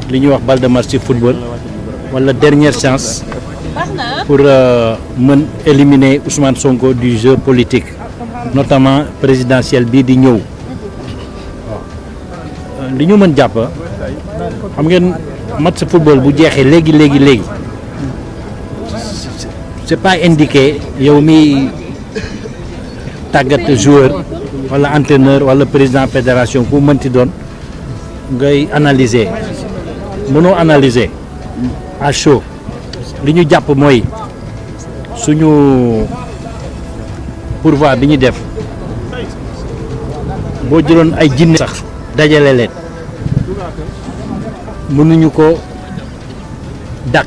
li ñuy wax balle de match ci football wala dernière chance pour mën éliminer Ousmane Sonko du jeu politique notamment présidentiel bii di ñëw li ñu mën jàpp xam ngeen match football bu jeexee léegi c'est pas indiqué yow mi tàggat joueur wala entraîneur wala président fédération ku mënti doon ngay analyser mënoo analyser à chaud li ñu jàpp mooy suñu pourvoi bi ñu def boo jëloon ay jinne sax dajale leen mënuñu ko dàq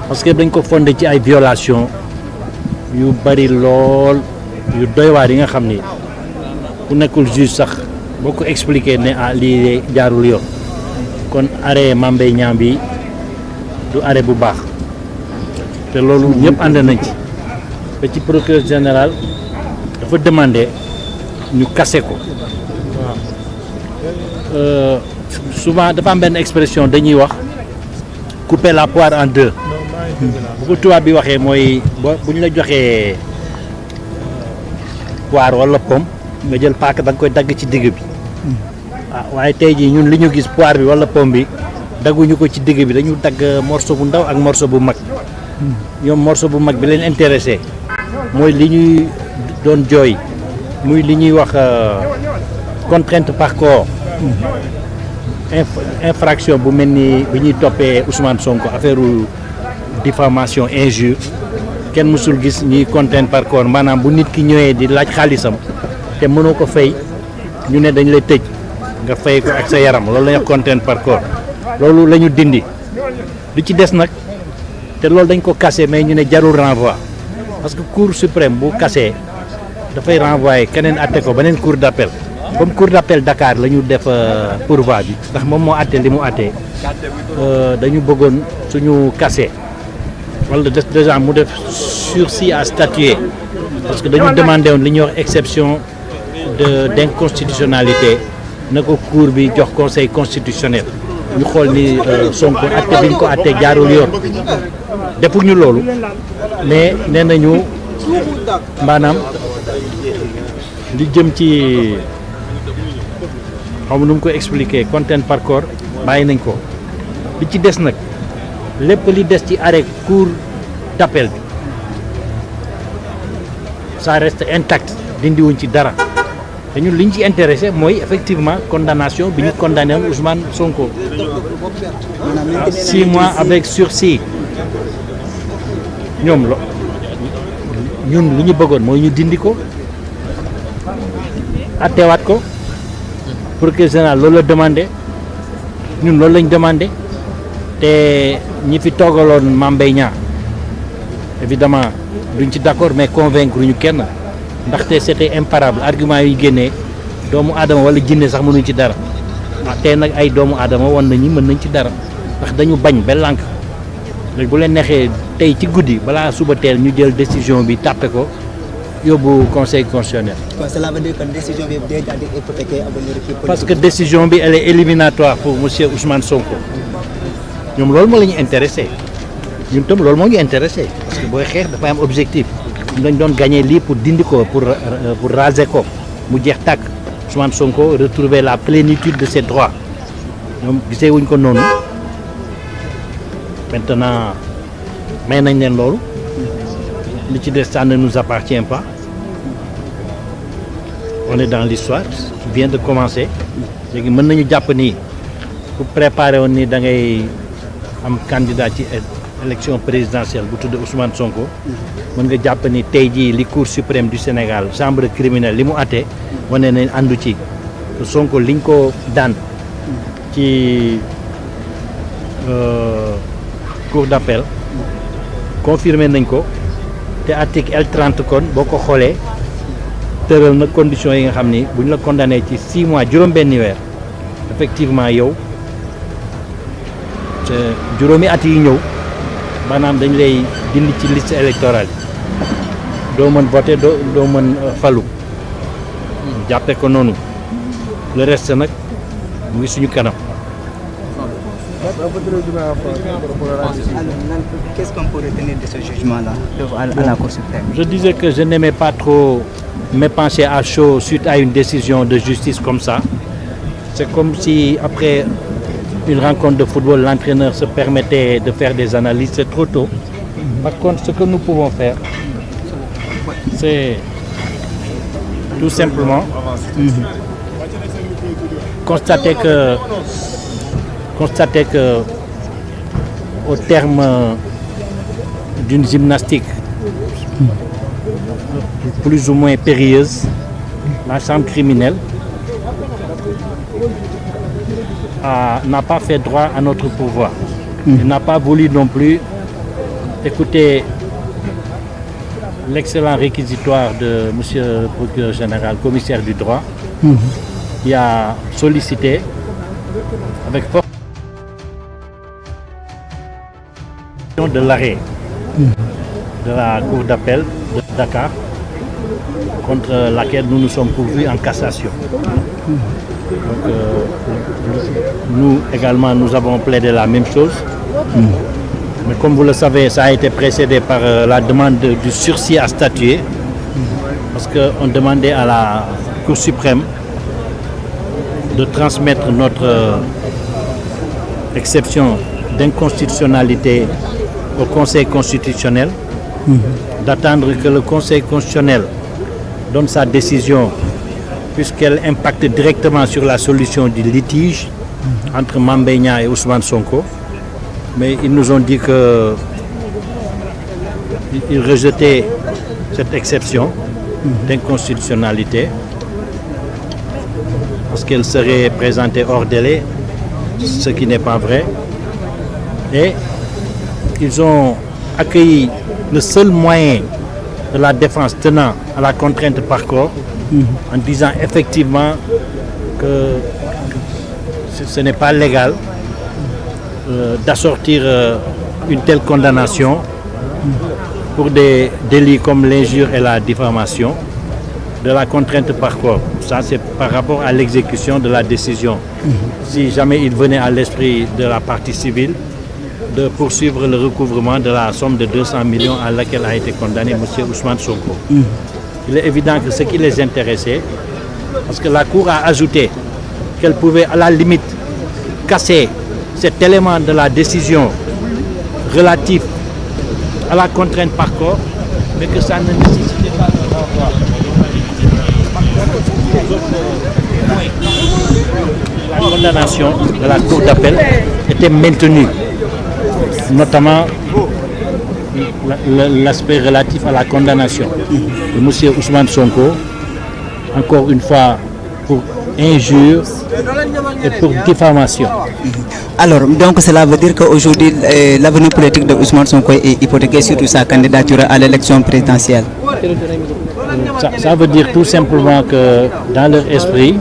parce que dañ ko fondé ci ay violation yu bari lool yu doy waar yi nga xam ni ku nekkul juge sax boo ko expliqué ne lii jaarul yoon kon arrêt Mame Mbaye Niang bi du arrêt bu baax te loolu ñëpp ànd nañ ci ba ci procureur général dafa demandé ñu kase ko souvent dafa am benn expression dañuy wax couper la poire en deux bu ko tubaab bi waxee mooy bu ñu la joxee poire wala pomme nga jël paaka da nga koy dagg ci digg bi waaye tey jii ñun li ñu gis poire bi wala pomme bi dagguñu ko ci digg bi dañu dagg morceau bu ndaw ak morceau bu mag ñoom morceau bu mag bi leen intéressé mooy li ñuy doon jooy muy li ñuy wax contrainte par corps infraction bu mel ni bi ñuy toppee Ousmane Sonko affaire diffamation injure kenn mësul gis ñuy contrainte par corps maanaam bu nit ki ñëwee di laaj xaalisam te mënoo ko fay ñu ne dañ lay tëj nga fay ko ak sa yaram loolu la ñuy wax contrainte par corps loolu la ñu dindi lu ci des nag te loolu dañ ko cassé mais ñu ne jarul renvoi parce que cour suprême bu cassé dafay renvoyer keneen atte ko beneen cour d'appel comme cour d'appel Dakar la ñu def pourvoi bi ndax moom moo atte li mu atte dañu bëggoon suñu cassé wala déjà mu def sursis à statuer parce que dañu demandé woon li ñuy wax exception d'inconstitutionnalité na ko cour bi jox conseil constitutionnel ñu xool ni Sonko atte bi ñu ko atte jaarul yoon defuñu loolu mais nee nañu maanaam li jëm ci xaw ma nu mu ko expliquer contrainte par corps bàyyi nañ ko li ci des nag lépp li des ci arrêt cour d'appel bi ça reste intact dindiwuñ ci dara te ñun li ñu ci intéressé mooy effectivement condamnation bi ñu condamné woon Ousmane Sonko 6 mois avec sursis ñoom ñun li ñu bëggoon mooy ñu dindi ko attewaat ko procureur général loolu la demandé ñun loolu lañ demandé te ñi fi toogaloon Mame Mbaye Niang évidemment duñ ci d'accord mais convaincre ñu kenn ndaxte c'était imparable argument yi génnee doomu aadama wala jinne sax mënuñ ci dara tey nag ay doomu aadama wan nañu mën nañ ci dara ndax dañu bañ ba lànk léegi bu leen neexee tey ci guddi balaa suba teel ñu jël décision bi tàppe ko yóbbu conseil constitutionnel. Cela veut dire que décision bi déjà hypothéquée parce que décision bi elle est éliminatoire pour monsieur Ousmane Sonko ñoom loolu moo la ñu intéressé ñun tam loolu moo ñu intéressé parce que booy xeex dafay am objectif dañ doon gagné lii pour dindi ko pour raser ko mu jeex tàkk Ousmane Sonko retrouver la plénitude de ses droits ñoom gisee wuñ ko noonu maintenant may nañ leen loolu li ci des ça ne nous appartient pas on est dans l'histoire qui vient de commencer léegi mën nañu jàpp ni pour préparer woon ni da ngay am candidat ci élection présidentielle bu tudd Ousmane Sonko mën nga jàpp ni tey jii li Cour suprême du Sénégal chambre criminelle li mu àtte wane nañ àndu ci Sonko liñ ko daan ci cour d'appel confirmé nañ ko te article L30 kon boo ko xoolee tëral na conditions yi nga xam ni bu ñu la condamné ci 6 mois juróom-benni weer effectivement yow juróomi at yi ñëw maanaam dañ lay dindi ci liste électorale yi doo mën voter doo mën falu jàppe ko noonu le reste nag mu ngi suñu kanam. Qu'est-ce qu'on peut retenir de ce jugement-là à la Cour suprême? Je disais que je n'aimais pas trop m'épancher à chaud suite à une décision de justice comme ça. C'est comme si après une rencontre de football, l'entraîneur se permettait de faire des analyses. C'est trop tôt. Par contre, ce que nous pouvons faire, c'est tout simplement constater que au terme d'une gymnastique plus ou moins périlleuse, la chambre criminelle n'a pas fait droit à notre pouvoir. Il n'a pas voulu non plus écouter l'excellent réquisitoire de M. le procureur général, commissaire du droit, qui a sollicité avec force de l'arrêt de la Cour d'appel de Dakar, contre laquelle nous nous sommes pourvus en cassation. Donc, nous également, nous avons plaidé la même chose. Mais comme vous le savez, ça a été précédé par la demande du sursis à statuer, parce qu'on demandait à la Cour suprême de transmettre notre exception d'inconstitutionnalité au Conseil constitutionnel, d'attendre que le Conseil constitutionnel donne sa décision, puisqu'elle impacte directement sur la solution du litige entre Mame Mbaye Niang et Ousmane Sonko. Mais ils nous ont dit qu'ils rejetaient cette exception d'inconstitutionnalité parce qu'elle serait présentée hors délai, ce qui n'est pas vrai. Et ils ont accueilli le seul moyen de la défense tenant à la contrainte par corps en disant effectivement que ce n'est pas légal d'assortir une telle condamnation pour des délits comme l'injure et la diffamation de la contrainte par corps. Ça, c'est par rapport à l'exécution de la décision. Si jamais il venait à l'esprit de la partie civile de poursuivre le recouvrement de la somme de 200 millions à laquelle a été condamné M. Ousmane Sonko. Il est évident que ce qui les intéressait, parce que la Cour a ajouté qu'elle pouvait à la limite casser cet élément de la décision relatif à la contrainte par corps, mais que ça ne nécessitait pas de renvoi. La condamnation de la Cour d'appel était maintenue, notamment l'aspect relatif à la condamnation de M. Ousmane Sonko, encore une fois pour injure et pour diffamation. Alors, donc cela veut dire qu'aujourd'hui, l'avenir politique de Ousmane Sonko est hypothéqué, surtout sa candidature à l'élection présidentielle. Ça veut dire tout simplement que dans leur esprit,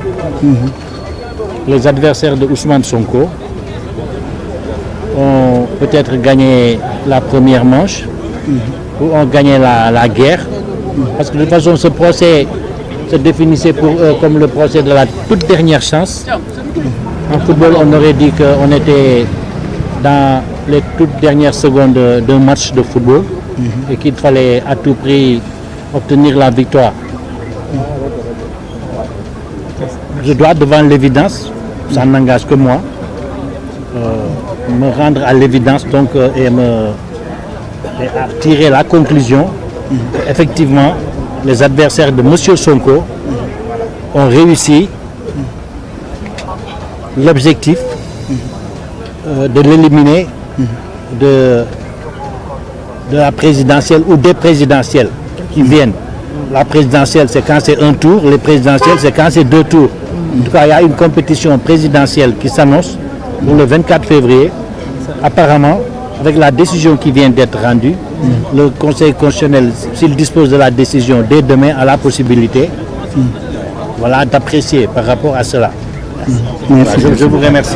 les adversaires de Ousmane Sonko ont peut-être gagné la première manche ou ont gagné la guerre. Parce que de toute façon, ce procès se définissait pour eux comme le procès de la toute dernière chance. En football, on aurait dit qu'on était dans les toutes dernières secondes d'un match de football et qu'il fallait à tout prix obtenir la victoire. Je dois, devant l'évidence, ça n'engage que moi, me rendre à l'évidence donc et à tirer la conclusion qu'effectivement les adversaires de M. Sonko ont réussi l'objectif de l'éliminer de la présidentielle ou des présidentielles qui viennent. La présidentielle, c'est quand c'est un tour, les présidentielles, c'est quand c'est deux tours. En tout cas, il y a une compétition présidentielle qui s'annonce pour le 24 février. Apparemment, avec la décision qui vient d'être rendue, le Conseil constitutionnel, s'il dispose de la décision dès demain, a la possibilité d'apprécier par rapport à cela. Voilà, je vous remercie.